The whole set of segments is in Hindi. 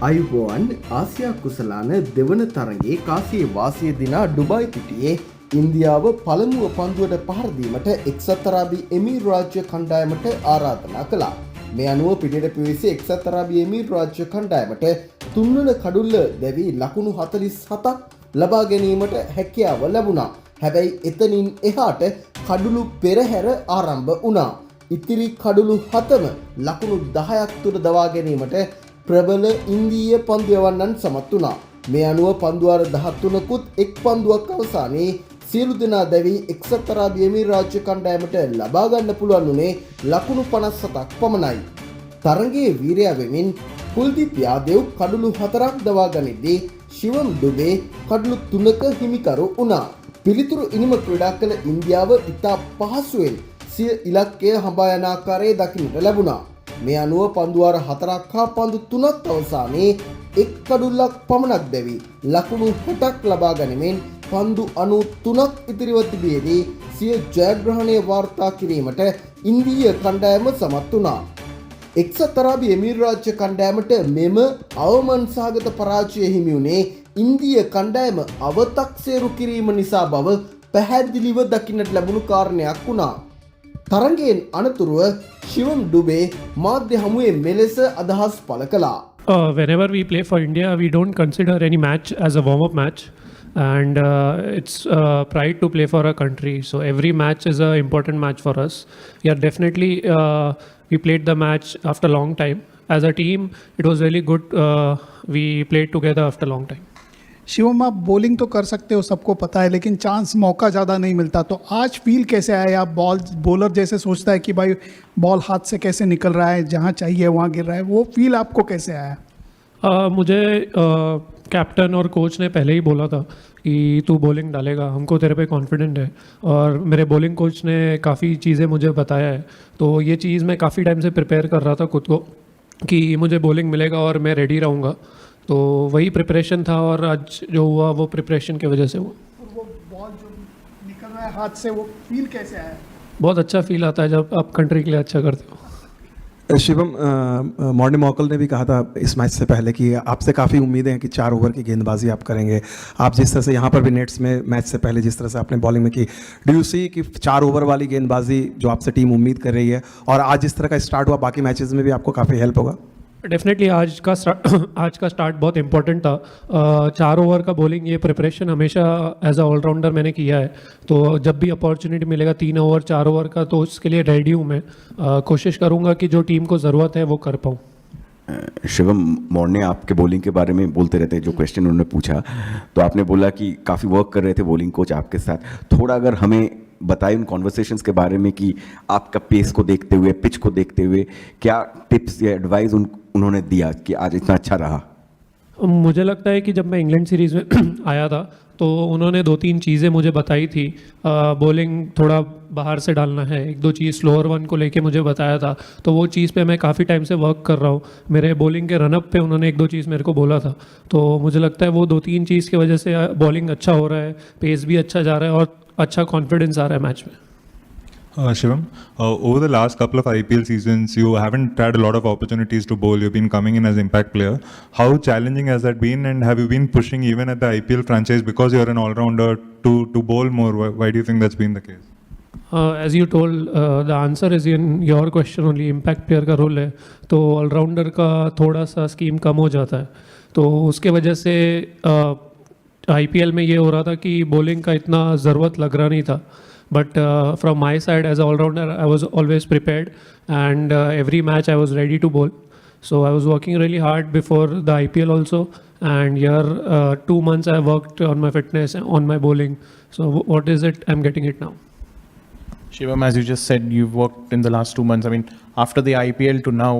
අයිබෝන් ආසියා කුසලාන දෙවන තරගේ කාසියේ වාසිය දිනා ඩුබායි පිටියේ ඉන්දියාව පළමුව පන්දුවට පහර දීමට එක්සත් අරාබි එමීර් රාජ්‍ය කණ්ඩායමට ආරාධනා කළා. මේ අනුව පිටියට පිවිසි එක්සත් අරාබි එමීර් රාජ්‍ය කණ්ඩායමට තුන්වන කඩුල්ල දැවි ලකුණු 47ක් ලබා ගැනීමට හැකියාව ලැබුණා. හැබැයි එතනින් එහාට කඩුළු පෙරහැර ආරම්භ වුණා. ඉතිරි කඩුළු 7ම ලකුණු 10ක් තුර දවා ගැනීමට ප්‍රබල ඉන්දීය පන්දු යවන්නන් සමත් වුණා. මේ අනුව පන්දුවාර 13කුත් එක් පන්දුවක් අවසානයේ සියලු දෙනා දැවි එක්සත් අරාබි එමීර් රාජ්‍ය කණ්ඩායමට ලබා ගන්න පුළුවන් උනේ ලකුණු 57ක් පමණයි. තරගයේ වීරයා වෙමින් කුල්දීප් යාදෙව් කඩුළු 4ක් දවා ගනිද්දී ශිවම් ඩුබේ කඩුළු 3ක හිමිකරු වුණා. පිළිතුරු ඉනිම ක්‍රීඩා කළ ඉන්දියාව ඉතා පහසුවෙන් සිය ඉලක්කය හඹා යන ආකාරයේ දකින්නට ලැබුණා. මේ අනුව පන්දුවාර 4ක් හා පන්දු 3ක් අවසානයේ එක් කඩුල්ලක් පමණක් දැවි ලකුණු 7ක් ලබා ගැනීමෙන් පන්දු 93ක් ඉතිරිව තිබියදී සිය ජයග්‍රහණය වාර්තා කිරීමට ඉන්දීය කණ්ඩායම සමත් වුණා. එක්සත් අරාබි එමීර් රාජ්‍ය කණ්ඩායමට මෙම අවමන් සහගත පරාජය හිමි වුණේ ඉන්දීය කණ්ඩායම අවතක්සේරු කිරීම නිසා බව පැහැදිලිව දකින්නට ලැබුණු කාරණයක් වුණා. තරගයෙන් අනතුරුව ශිවම් ඩුබේ මාධ්‍ය හමුවේ මෙලෙස අදහස් පළ කළා. Whenever we play for India, we don't consider any match as a warm-up match, and it's pride to play for our country. So every match is an important match for us. Yeah, definitely we played the match after a long time. As a team, it was really good. We played together after a long time. Shivam, आप बॉलिंग तो कर सकते हो, सबको पता है, लेकिन चांस मौका ज़्यादा नहीं मिलता. तो आज फील कैसे आया? आप बॉलर जैसे सोचता है कि भाई बॉल हाथ से कैसे निकल रहा है, जहाँ चाहिए वहाँ गिर रहा है, वो फील आपको कैसे आया? मुझे कैप्टन और कोच ने पहले ही बोला था कि तू बॉलिंग डालेगा, हमको तेरे पे कॉन्फिडेंट है. और मेरे बॉलिंग कोच ने काफ़ी चीज़ें मुझे बताया है. तो ये चीज़ मैं काफ़ी टाइम से प्रिपेयर कर रहा था खुद को कि मुझे बॉलिंग मिलेगा और मैं रेडी रहूँगा. तो वही प्रिपरेशन था और आज जो हुआ वो प्रिपरेशन की वजह से हुआ. वो बॉल जो निकल रहा है हाथ से, वो फील कैसे आया? बहुत अच्छा फील आता है जब आप कंट्री के लिए अच्छा करते हो. शिवम, मॉर्निंग मॉकल ने भी कहा था इस मैच से पहले कि आपसे काफ़ी उम्मीदें हैं कि 4 ओवर की गेंदबाजी आप करेंगे. आप जिस तरह से यहाँ पर भी नेट्स में मैच से पहले जिस तरह से आपने बॉलिंग में की, डू यू सी कि 4 ओवर वाली गेंदबाजी जो आपसे टीम उम्मीद कर रही है और आज जिस तरह का स्टार्ट हुआ बाकी मैचेस में भी आपको काफ़ी हेल्प होगा? डेफिनेटली आज का स्टार्ट बहुत इंपॉर्टेंट था. 4 ओवर का बॉलिंग ये प्रिपरेशन हमेशा एज अ ऑलराउंडर मैंने किया है. तो जब भी अपॉर्चुनिटी मिलेगा 3 ओवर 4 ओवर का, तो उसके लिए रेडी हूँ मैं. कोशिश करूँगा कि जो टीम को ज़रूरत है वो कर पाऊँ. शिवम, मॉर्ने आपके बॉलिंग के बारे में बोलते रहते हैं. जो क्वेश्चन उन्होंने पूछा तो आपने बोला कि काफ़ी वर्क कर रहे थे बॉलिंग कोच आपके साथ. थोड़ा अगर हमें बताएं उन कॉन्वर्सेशंस के बारे में कि आपका पेस को देखते हुए, पिच को देखते हुए क्या टिप्स या एडवाइस उन्होंने दिया कि आज इतना अच्छा रहा? मुझे लगता है कि जब मैं इंग्लैंड सीरीज़ में आया था तो उन्होंने 2-3 चीज़ें मुझे बताई थी. बॉलिंग थोड़ा बाहर से डालना है, 1-2 चीज़ स्लोअर वन को लेके मुझे बताया था. तो वो चीज़ पे मैं काफ़ी टाइम से वर्क कर रहा हूँ. मेरे बॉलिंग के रनअप पे उन्होंने 1-2 चीज़ मेरे को बोला था. तो मुझे लगता है वो 2-3 चीज़ की वजह से बॉलिंग अच्छा हो रहा है, पेस भी अच्छा जा रहा है और अच्छा कॉन्फिडेंस आ रहा है मैच में. Shivam, over the last couple of IPL seasons, you haven't had a lot of opportunities to bowl. You've been coming in as impact player. How challenging has that been, and have you been pushing even at the IPL franchise because you're an all-rounder to bowl more? Why do you think that's been the case? As you told, the answer is in your question only. impact player का रोल है तो ऑलराउंडर का थोड़ा सा स्कीम कम हो जाता है. तो उसके वजह से IPL में ये हो रहा था कि बॉलिंग का इतना ज़रूरत लग रहा नहीं था. But from my side as an all-rounder, I was always prepared, and every match I was ready to bowl. So I was working really hard before the IPL also, and here 2 months I worked on my fitness, on my bowling. So what is it? I'm getting it now. Shivam, as you just said, you've worked in the last 2 months. I mean, after the IPL to now,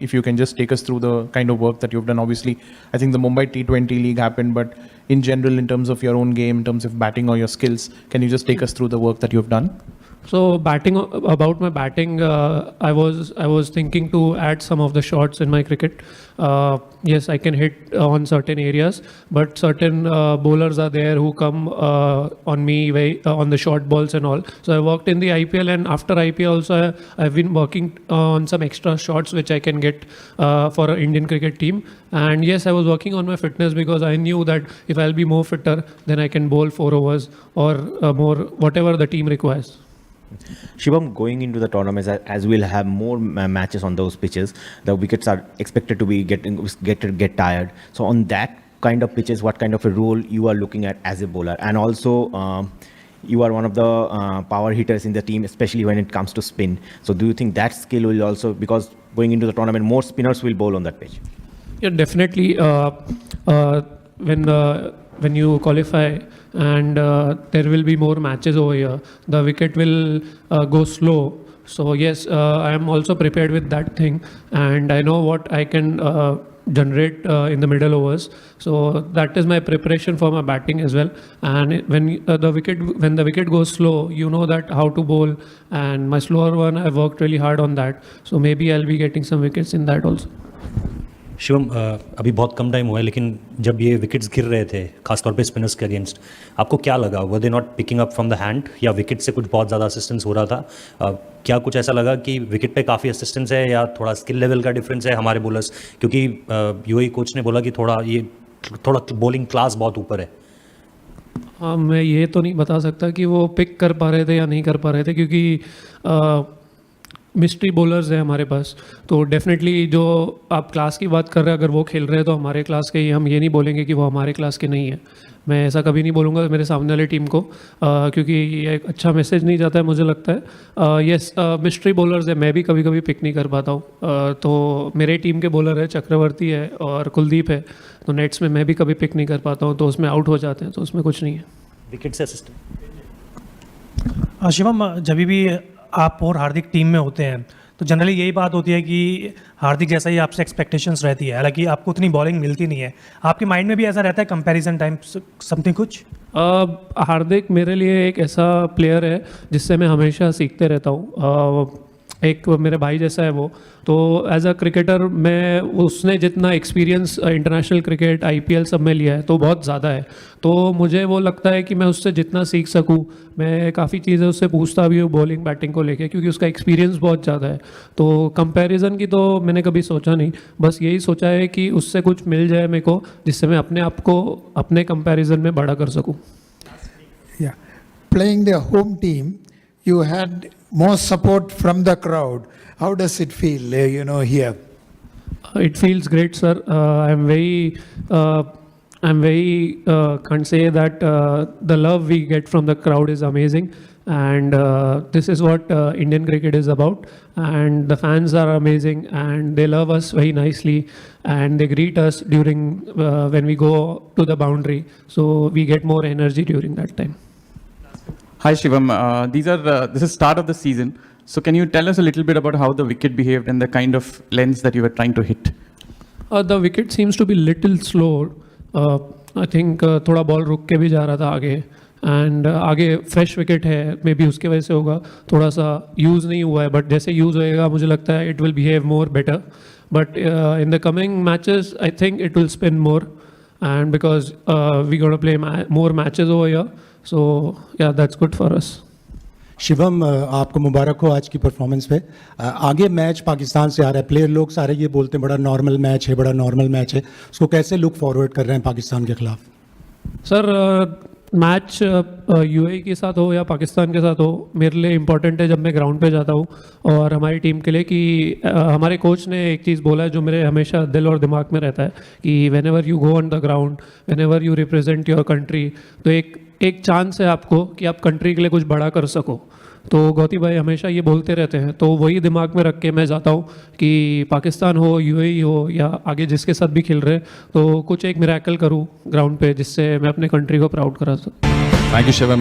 if you can just take us through the kind of work that you've done. Obviously, I think the Mumbai T20 League happened, but in general, in terms of your own game, in terms of batting or your skills, can you just take us through the work that you've done? So batting, about my batting, I was thinking to add some of the shots in my cricket. Yes, I can hit on certain areas, but certain bowlers are there who come on me on the short balls and all. So I worked in the IPL, and after IPL also I've been working on some extra shots which I can get for an Indian cricket team. And yes, I was working on my fitness because I knew that if I'll be more fitter, then I can bowl 4 overs or more, whatever the team requires. Shivam, going into the tournament, as we'll have more matches on those pitches, the wickets are expected to be get tired. So on that kind of pitches, what kind of a role you are looking at as a bowler? And also, you are one of the power hitters in the team, especially when it comes to spin. So do you think that skill will also, because going into the tournament, more spinners will bowl on that pitch? Yeah, definitely. When you qualify and there will be more matches over here, the wicket will go slow. So yes, I am also prepared with that thing, and I know what I can generate in the middle overs. So that is my preparation for my batting as well. And when the wicket goes slow, you know that how to bowl. And my slower one, I worked really hard on that. So maybe I'll be getting some wickets in that also. Shivam, अभी बहुत कम टाइम हुआ है, लेकिन जब ये विकेट्स गिर रहे थे खासतौर पे स्पिनर्स के अगेंस्ट, आपको क्या लगा? Were they not picking up from the hand, या विकेट से कुछ बहुत ज़्यादा असिस्टेंस हो रहा था? क्या कुछ ऐसा लगा कि विकेट पे काफ़ी असिस्टेंस है, या थोड़ा स्किल लेवल का डिफरेंस है हमारे बॉलर्स? क्योंकि यूएई कोच ने बोला कि थोड़ा बॉलिंग क्लास बहुत ऊपर है. हाँ, मैं ये तो नहीं बता सकता कि वो पिक कर पा रहे थे या नहीं कर पा रहे थे, क्योंकि मिस्ट्री बॉलर्स हैं हमारे पास. तो डेफिनेटली जो आप क्लास की बात कर रहे हैं, अगर वो खेल रहे हैं तो हमारे क्लास के ही, हम ये नहीं बोलेंगे कि वो हमारे क्लास के नहीं है. मैं ऐसा कभी नहीं बोलूँगा मेरे सामने वाली टीम को, क्योंकि ये एक अच्छा मैसेज नहीं जाता है मुझे लगता है. यस, मिस्ट्री बॉलर्स है, मैं भी कभी कभी पिक नहीं कर पाता हूँ. तो मेरे टीम के बॉलर है, चक्रवर्ती है और कुलदीप है, तो नेट्स में मैं भी कभी पिक नहीं कर पाता हूँ, तो उसमें आउट हो जाते हैं, तो उसमें कुछ नहीं है. विकेट से असिस्टेंट. शिवम, जब भी आप और हार्दिक टीम में होते हैं तो जनरली यही बात होती है कि हार्दिक जैसा ही आपसे एक्सपेक्टेशंस रहती है, हालांकि आपको उतनी बॉलिंग मिलती नहीं है. आपके माइंड में भी ऐसा रहता है कंपैरिजन टाइम समथिंग कुछ? हार्दिक मेरे लिए एक ऐसा प्लेयर है जिससे मैं हमेशा सीखते रहता हूँ. एक मेरे भाई जैसा है वो. तो एज अ क्रिकेटर मैं, उसने जितना एक्सपीरियंस इंटरनेशनल क्रिकेट, आईपीएल सब में लिया है तो बहुत ज़्यादा है. तो मुझे वो लगता है कि मैं उससे जितना सीख सकूं, मैं काफ़ी चीज़ें उससे पूछता भी हूँ बॉलिंग बैटिंग को लेके, क्योंकि उसका एक्सपीरियंस बहुत ज़्यादा है. तो कंपैरिजन की तो मैंने कभी सोचा नहीं, बस यही सोचा है कि उससे कुछ मिल जाए मेरे को, जिससे मैं अपने आप को अपने कंपैरिजन में बड़ा कर सकूँ. Yeah, playing the home team, you had more support from the crowd. How does it feel, here? It feels great, sir. I'm very can't say that the love we get from the crowd is amazing, and this is what Indian cricket is about. And the fans are amazing, and they love us very nicely, and they greet us during when we go to the boundary. So we get more energy during that time. Hi Shivam, this is start of the season. So can you tell us a little bit about how the wicket behaved and the kind of lengths that you were trying to hit? The wicket seems to be little slow. I think थोड़ा बॉल रुक के भी जा रहा था आगे, एंड आगे फ्रेश विकेट है, मे बी उसके वजह से होगा, थोड़ा सा यूज़ नहीं हुआ है. बट जैसे यूज़ होएगा मुझे लगता है it will behave more better. But in the coming matches I think it will spin more, and because we gonna play more matches over here. So yeah, that's good for us. Shivam, आपको मुबारक हो आज की परफॉर्मेंस पे. आगे मैच पाकिस्तान से आ रहा है, प्लेयर लोग सारे ये बोलते हैं बड़ा नॉर्मल मैच है, बड़ा नॉर्मल मैच है. उसको कैसे लुक फॉरवर्ड कर रहे हैं पाकिस्तान के खिलाफ? सर, मैच यूएई के साथ हो या पाकिस्तान के साथ हो, मेरे लिए इम्पॉर्टेंट है जब मैं ग्राउंड पे जाता हूँ और हमारी टीम के लिए कि हमारे कोच ने एक चीज़ बोला है जो मेरे हमेशा दिल और दिमाग में रहता है कि when ever you go on the ground, when ever you represent your country, तो एक चांस है आपको कि आप कंट्री के लिए कुछ बड़ा कर सको. तो गौती भाई हमेशा ये बोलते रहते हैं, तो वही दिमाग में रख के मैं जाता हूँ कि पाकिस्तान हो, यूएई हो या आगे जिसके साथ भी खेल रहे, तो कुछ एक मिरेकल करूँ ग्राउंड पे जिससे मैं अपने कंट्री को प्राउड करा सकूँ. Thank you Shivam.